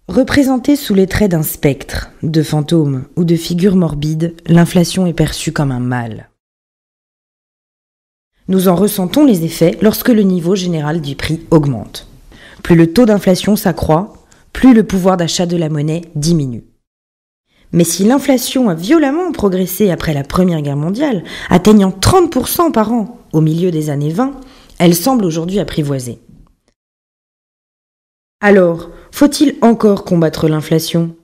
Représentée sous les traits d'un spectre, de fantôme ou de figure morbide, l'inflation est perçue comme un mal. Nous en ressentons les effets lorsque le niveau général du prix augmente. Plus le taux d'inflation s'accroît, plus le pouvoir d'achat de la monnaie diminue. Mais si l'inflation a violemment progressé après la Première Guerre mondiale, atteignant 30% par an au milieu des années 20, elle semble aujourd'hui apprivoisée. Alors, faut-il encore combattre l'inflation ?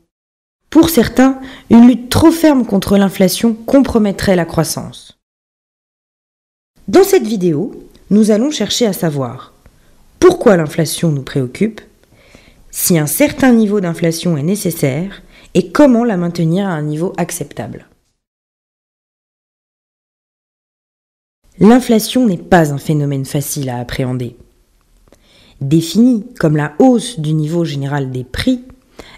Pour certains, une lutte trop ferme contre l'inflation compromettrait la croissance. Dans cette vidéo, nous allons chercher à savoir pourquoi l'inflation nous préoccupe, si un certain niveau d'inflation est nécessaire et comment la maintenir à un niveau acceptable. L'inflation n'est pas un phénomène facile à appréhender. Définie comme la hausse du niveau général des prix,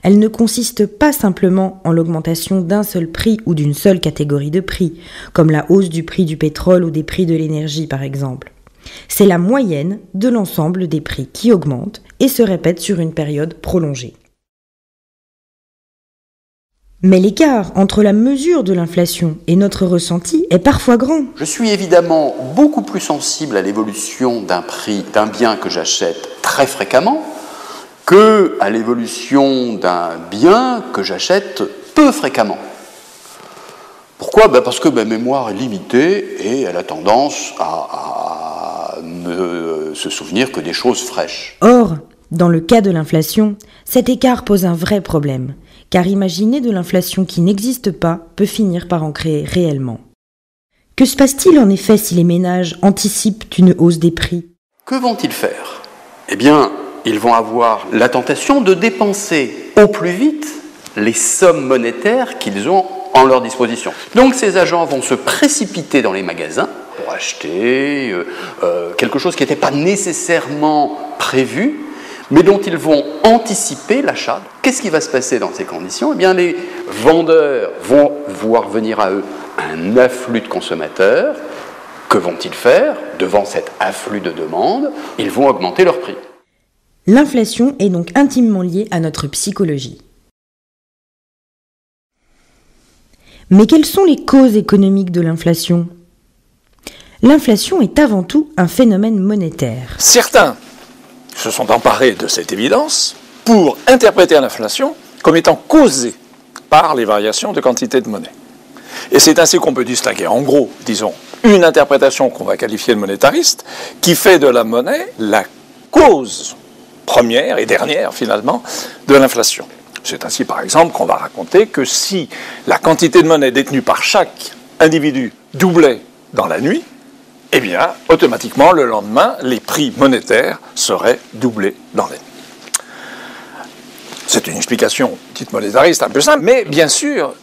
elle ne consiste pas simplement en l'augmentation d'un seul prix ou d'une seule catégorie de prix, comme la hausse du prix du pétrole ou des prix de l'énergie par exemple. C'est la moyenne de l'ensemble des prix qui augmentent et se répète sur une période prolongée. Mais l'écart entre la mesure de l'inflation et notre ressenti est parfois grand. Je suis évidemment beaucoup plus sensible à l'évolution d'un prix d'un bien que j'achète très fréquemment que à l'évolution d'un bien que j'achète peu fréquemment. Pourquoi ? Parce que ma mémoire est limitée et elle a tendance à se souvenir que des choses fraîches. Or, dans le cas de l'inflation, cet écart pose un vrai problème. Car imaginer de l'inflation qui n'existe pas peut finir par en créer réellement. Que se passe-t-il en effet si les ménages anticipent une hausse des prix ? Que vont-ils faire ? Eh bien, ils vont avoir la tentation de dépenser au plus vite les sommes monétaires qu'ils ont en leur disposition. Donc ces agents vont se précipiter dans les magasins pour acheter quelque chose qui n'était pas nécessairement prévu, mais dont ils vont anticiper l'achat. Qu'est-ce qui va se passer dans ces conditions ? Eh bien, les vendeurs vont voir venir à eux un afflux de consommateurs. Que vont-ils faire ? Devant cet afflux de demandes, ils vont augmenter leurs prix. L'inflation est donc intimement liée à notre psychologie. Mais quelles sont les causes économiques de l'inflation ? L'inflation est avant tout un phénomène monétaire. Certains se sont emparés de cette évidence pour interpréter l'inflation comme étant causée par les variations de quantité de monnaie. Et c'est ainsi qu'on peut distinguer, en gros, disons, une interprétation qu'on va qualifier de monétariste, qui fait de la monnaie la cause première et dernière, finalement, de l'inflation. C'est ainsi, par exemple, qu'on va raconter que si la quantité de monnaie détenue par chaque individu doublait dans la nuit, eh bien, automatiquement, le lendemain, les prix monétaires seraient doublés dans la nuit. C'est une explication dite monétariste un peu simple, mais bien sûr,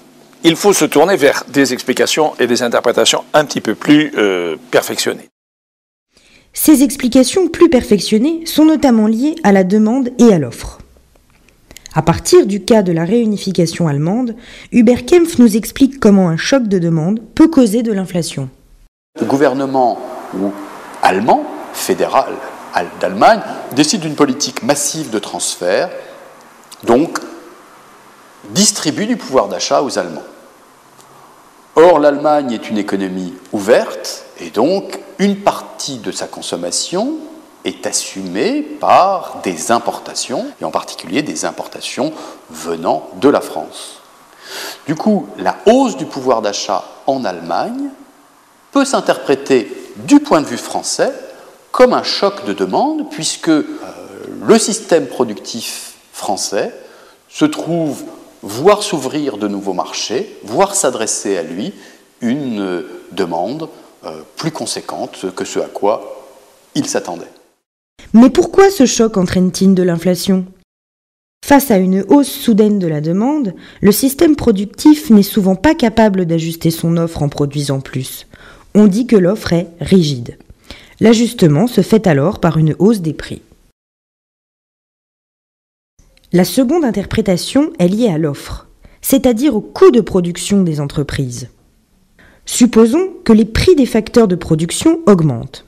il faut se tourner vers des explications et des interprétations un petit peu plus perfectionnées. Ces explications plus perfectionnées sont notamment liées à la demande et à l'offre. À partir du cas de la réunification allemande, Hubert Kempf nous explique comment un choc de demande peut causer de l'inflation. Le gouvernement allemand, fédéral d'Allemagne, décide d'une politique massive de transfert, donc distribue du pouvoir d'achat aux Allemands. Or, l'Allemagne est une économie ouverte, et donc une partie de sa consommation est assumée par des importations, et en particulier des importations venant de la France. Du coup, la hausse du pouvoir d'achat en Allemagne peut s'interpréter du point de vue français comme un choc de demande, puisque le système productif français se trouve voir s'ouvrir de nouveaux marchés, voir s'adresser à lui une demande plus conséquente que ce à quoi il s'attendait. Mais pourquoi ce choc entraîne-t-il de l'inflation ? Face à une hausse soudaine de la demande, le système productif n'est souvent pas capable d'ajuster son offre en produisant plus. On dit que l'offre est rigide. L'ajustement se fait alors par une hausse des prix. La seconde interprétation est liée à l'offre, c'est-à-dire au coût de production des entreprises. Supposons que les prix des facteurs de production augmentent.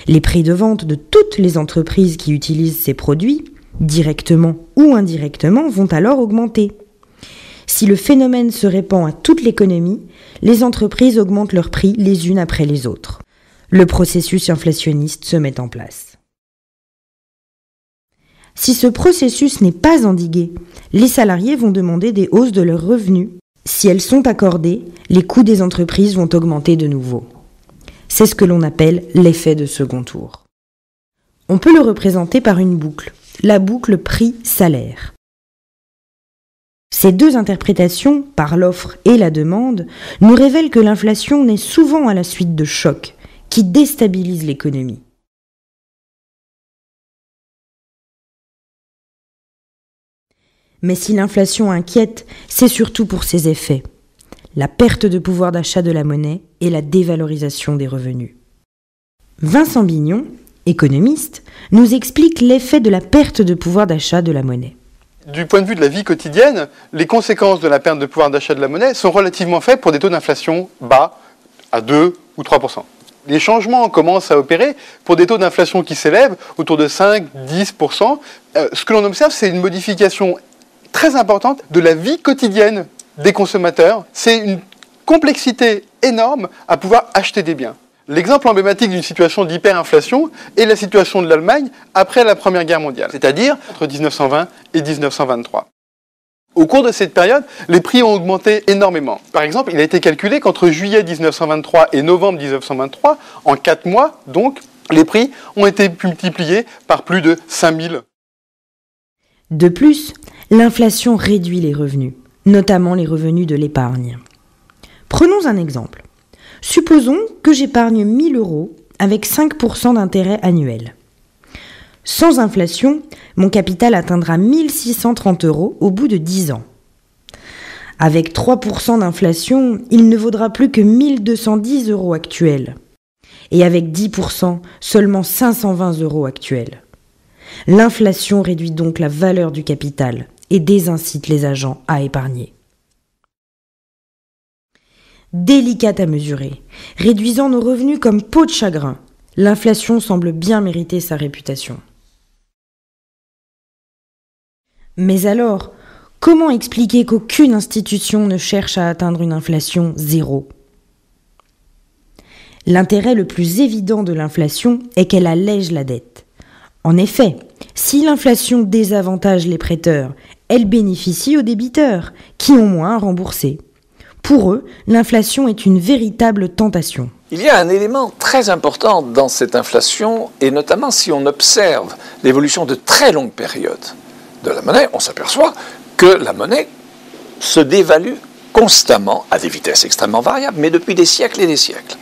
Les prix de vente de toutes les entreprises qui utilisent ces produits directement ou indirectement, vont alors augmenter. Si le phénomène se répand à toute l'économie, les entreprises augmentent leurs prix les unes après les autres. Le processus inflationniste se met en place. Si ce processus n'est pas endigué, les salariés vont demander des hausses de leurs revenus. Si elles sont accordées, les coûts des entreprises vont augmenter de nouveau. C'est ce que l'on appelle l'effet de second tour. On peut le représenter par une boucle, la boucle prix-salaire. Ces deux interprétations, par l'offre et la demande, nous révèlent que l'inflation naît souvent à la suite de chocs qui déstabilisent l'économie. Mais si l'inflation inquiète, c'est surtout pour ses effets, la perte de pouvoir d'achat de la monnaie et la dévalorisation des revenus. Vincent Bignon, économiste, nous explique l'effet de la perte de pouvoir d'achat de la monnaie. Du point de vue de la vie quotidienne, les conséquences de la perte de pouvoir d'achat de la monnaie sont relativement faibles pour des taux d'inflation bas, à 2 ou 3%. Les changements commencent à opérer pour des taux d'inflation qui s'élèvent autour de 5-10%. Ce que l'on observe, c'est une modification très importante de la vie quotidienne des consommateurs. C'est une complexité énorme à pouvoir acheter des biens. L'exemple emblématique d'une situation d'hyperinflation est la situation de l'Allemagne après la Première Guerre mondiale, c'est-à-dire entre 1920 et 1923. Au cours de cette période, les prix ont augmenté énormément. Par exemple, il a été calculé qu'entre juillet 1923 et novembre 1923, en 4 mois, donc, les prix ont été multipliés par plus de 5000. De plus, l'inflation réduit les revenus, notamment les revenus de l'épargne. Prenons un exemple. Supposons que j'épargne 1 000 € avec 5% d'intérêt annuel. Sans inflation, mon capital atteindra 1 630 € au bout de 10 ans. Avec 3% d'inflation, il ne vaudra plus que 1 210 € actuels. Et avec 10%, seulement 520 € actuels. L'inflation réduit donc la valeur du capital et désincite les agents à épargner. Délicate à mesurer, réduisant nos revenus comme peau de chagrin, l'inflation semble bien mériter sa réputation. Mais alors, comment expliquer qu'aucune institution ne cherche à atteindre une inflation zéro ? L'intérêt le plus évident de l'inflation est qu'elle allège la dette. En effet, si l'inflation désavantage les prêteurs, elle bénéficie aux débiteurs, qui ont moins à rembourser. Pour eux, l'inflation est une véritable tentation. Il y a un élément très important dans cette inflation, et notamment si on observe l'évolution de très longues périodes de la monnaie, on s'aperçoit que la monnaie se dévalue constamment, à des vitesses extrêmement variables, mais depuis des siècles et des siècles.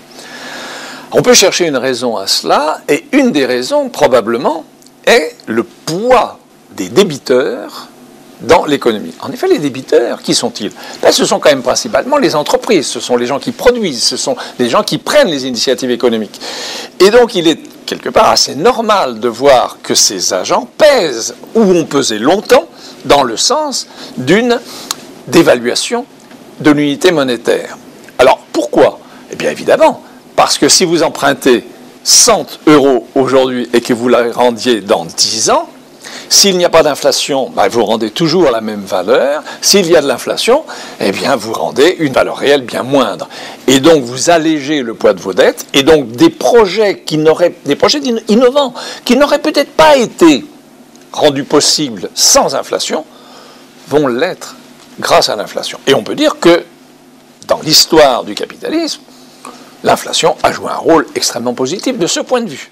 On peut chercher une raison à cela, et une des raisons, probablement, est le poids des débiteurs dans l'économie. En effet, les débiteurs, qui sont-ils ? Ce sont quand même principalement les entreprises, ce sont les gens qui produisent, ce sont les gens qui prennent les initiatives économiques. Et donc, il est quelque part assez normal de voir que ces agents pèsent, ou ont pesé longtemps, dans le sens d'une dévaluation de l'unité monétaire. Alors, pourquoi ? Eh bien, évidemment, parce que si vous empruntez 100 € aujourd'hui et que vous la rendiez dans 10 ans, s'il n'y a pas d'inflation, vous rendez toujours la même valeur. S'il y a de l'inflation, eh bien, vous rendez une valeur réelle bien moindre. Et donc, vous allégez le poids de vos dettes. Et donc, des projets innovants, qui n'auraient peut-être pas été rendus possibles sans inflation, vont l'être grâce à l'inflation. Et on peut dire que, dans l'histoire du capitalisme, l'inflation a joué un rôle extrêmement positif de ce point de vue.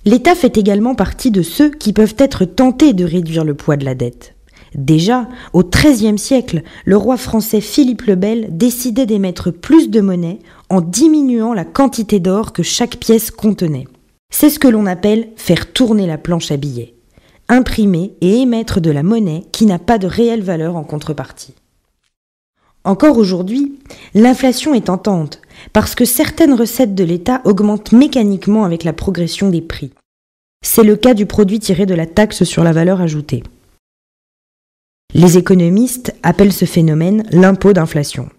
L'État fait également partie de ceux qui peuvent être tentés de réduire le poids de la dette. Déjà, au XIIIe siècle, le roi français Philippe le Bel décidait d'émettre plus de monnaie en diminuant la quantité d'or que chaque pièce contenait. C'est ce que l'on appelle faire tourner la planche à billets, imprimer et émettre de la monnaie qui n'a pas de réelle valeur en contrepartie. Encore aujourd'hui, l'inflation est tentante parce que certaines recettes de l'État augmentent mécaniquement avec la progression des prix. C'est le cas du produit tiré de la taxe sur la valeur ajoutée. Les économistes appellent ce phénomène l'impôt d'inflation.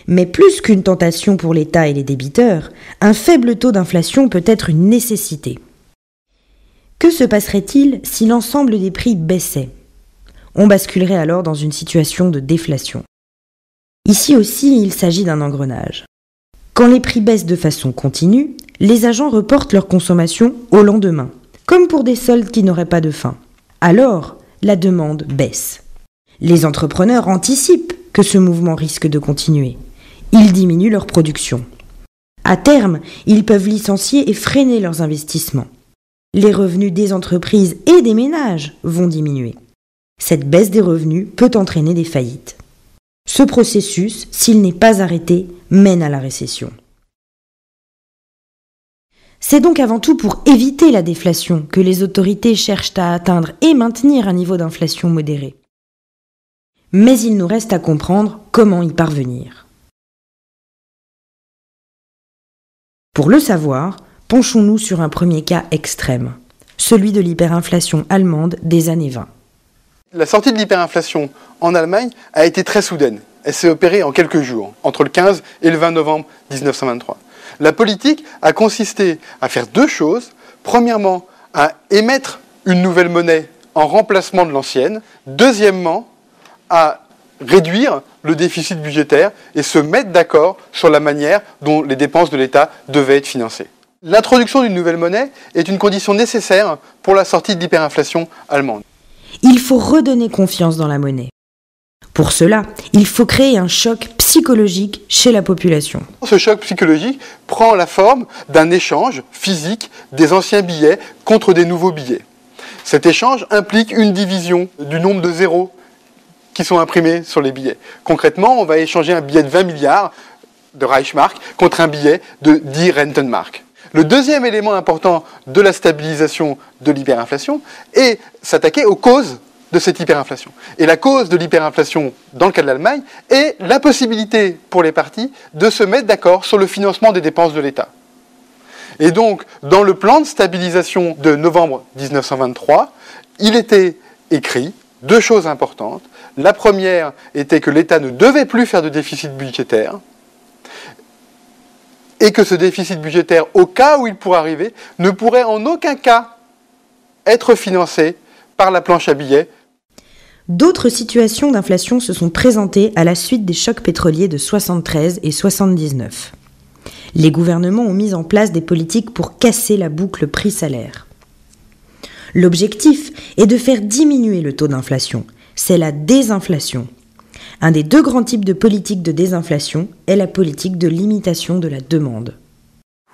Mais plus qu'une tentation pour l'État et les débiteurs, un faible taux d'inflation peut être une nécessité. Que se passerait-il si l'ensemble des prix baissait ? On basculerait alors dans une situation de déflation. Ici aussi, il s'agit d'un engrenage. Quand les prix baissent de façon continue, les agents reportent leur consommation au lendemain, comme pour des soldes qui n'auraient pas de fin. Alors, la demande baisse. Les entrepreneurs anticipent que ce mouvement risque de continuer. Ils diminuent leur production. À terme, ils peuvent licencier et freiner leurs investissements. Les revenus des entreprises et des ménages vont diminuer. Cette baisse des revenus peut entraîner des faillites. Ce processus, s'il n'est pas arrêté, mène à la récession. C'est donc avant tout pour éviter la déflation que les autorités cherchent à atteindre et maintenir un niveau d'inflation modéré. Mais il nous reste à comprendre comment y parvenir. Pour le savoir, penchons-nous sur un premier cas extrême, celui de l'hyperinflation allemande des années 20. La sortie de l'hyperinflation en Allemagne a été très soudaine. Elle s'est opérée en quelques jours, entre le 15 et le 20 novembre 1923. La politique a consisté à faire deux choses. Premièrement, à émettre une nouvelle monnaie en remplacement de l'ancienne. Deuxièmement, à réduire le déficit budgétaire et se mettre d'accord sur la manière dont les dépenses de l'État devaient être financées. L'introduction d'une nouvelle monnaie est une condition nécessaire pour la sortie de l'hyperinflation allemande. Il faut redonner confiance dans la monnaie. Pour cela, il faut créer un choc psychologique chez la population. Ce choc psychologique prend la forme d'un échange physique des anciens billets contre des nouveaux billets. Cet échange implique une division du nombre de zéros qui sont imprimés sur les billets. Concrètement, on va échanger un billet de 20 milliards de Reichsmark contre un billet de 10 Rentenmark. Le deuxième élément important de la stabilisation de l'hyperinflation est s'attaquer aux causes de cette hyperinflation. Et la cause de l'hyperinflation, dans le cas de l'Allemagne, est la possibilité pour les partis de se mettre d'accord sur le financement des dépenses de l'État. Et donc, dans le plan de stabilisation de novembre 1923, il était écrit deux choses importantes. La première était que l'État ne devait plus faire de déficit budgétaire et que ce déficit budgétaire, au cas où il pourrait arriver, ne pourrait en aucun cas être financé par la planche à billets. D'autres situations d'inflation se sont présentées à la suite des chocs pétroliers de 73 et 79. Les gouvernements ont mis en place des politiques pour casser la boucle prix-salaire. L'objectif est de faire diminuer le taux d'inflation. C'est la désinflation. Un des deux grands types de politiques de désinflation est la politique de limitation de la demande.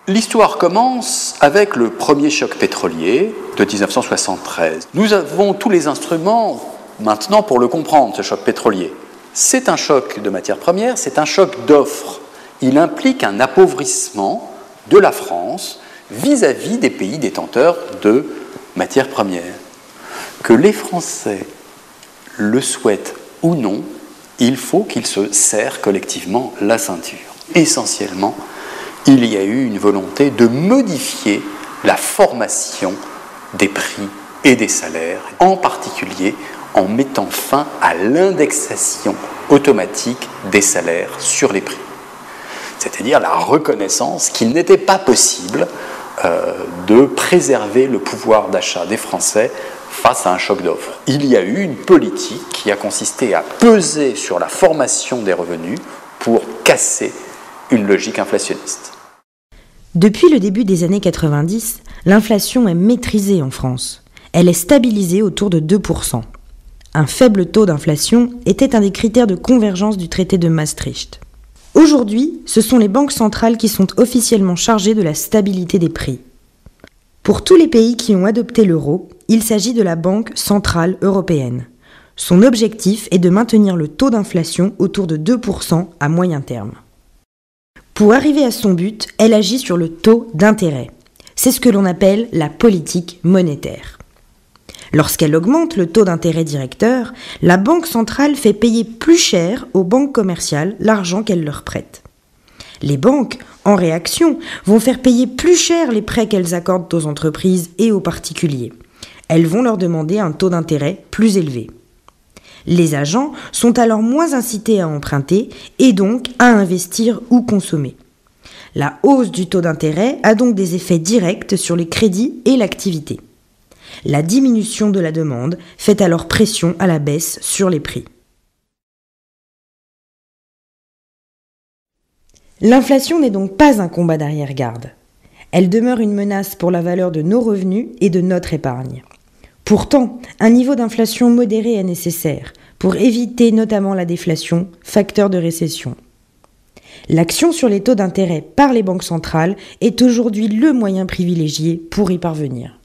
L'histoire commence avec le premier choc pétrolier de 1973. Nous avons tous les instruments maintenant pour le comprendre, ce choc pétrolier. C'est un choc de matières premières, c'est un choc d'offres. Il implique un appauvrissement de la France vis-à-vis des pays détenteurs de matières premières. Que les Français le souhaitent ou non, il faut qu'ils se serrent collectivement la ceinture. Essentiellement, il y a eu une volonté de modifier la formation des prix et des salaires, en particulier en mettant fin à l'indexation automatique des salaires sur les prix. C'est-à-dire la reconnaissance qu'il n'était pas possible de préserver le pouvoir d'achat des Français face à un choc d'offres. Il y a eu une politique qui a consisté à peser sur la formation des revenus pour casser une logique inflationniste. Depuis le début des années 90, l'inflation est maîtrisée en France. Elle est stabilisée autour de 2%. Un faible taux d'inflation était un des critères de convergence du traité de Maastricht. Aujourd'hui, ce sont les banques centrales qui sont officiellement chargées de la stabilité des prix. Pour tous les pays qui ont adopté l'euro, il s'agit de la Banque centrale européenne. Son objectif est de maintenir le taux d'inflation autour de 2% à moyen terme. Pour arriver à son but, elle agit sur le taux d'intérêt. C'est ce que l'on appelle la politique monétaire. Lorsqu'elle augmente le taux d'intérêt directeur, la Banque centrale fait payer plus cher aux banques commerciales l'argent qu'elle leur prête. Les banques, en réaction, vont faire payer plus cher les prêts qu'elles accordent aux entreprises et aux particuliers. Elles vont leur demander un taux d'intérêt plus élevé. Les agents sont alors moins incités à emprunter et donc à investir ou consommer. La hausse du taux d'intérêt a donc des effets directs sur les crédits et l'activité. La diminution de la demande fait alors pression à la baisse sur les prix. L'inflation n'est donc pas un combat d'arrière-garde. Elle demeure une menace pour la valeur de nos revenus et de notre épargne. Pourtant, un niveau d'inflation modéré est nécessaire pour éviter notamment la déflation, facteur de récession. L'action sur les taux d'intérêt par les banques centrales est aujourd'hui le moyen privilégié pour y parvenir.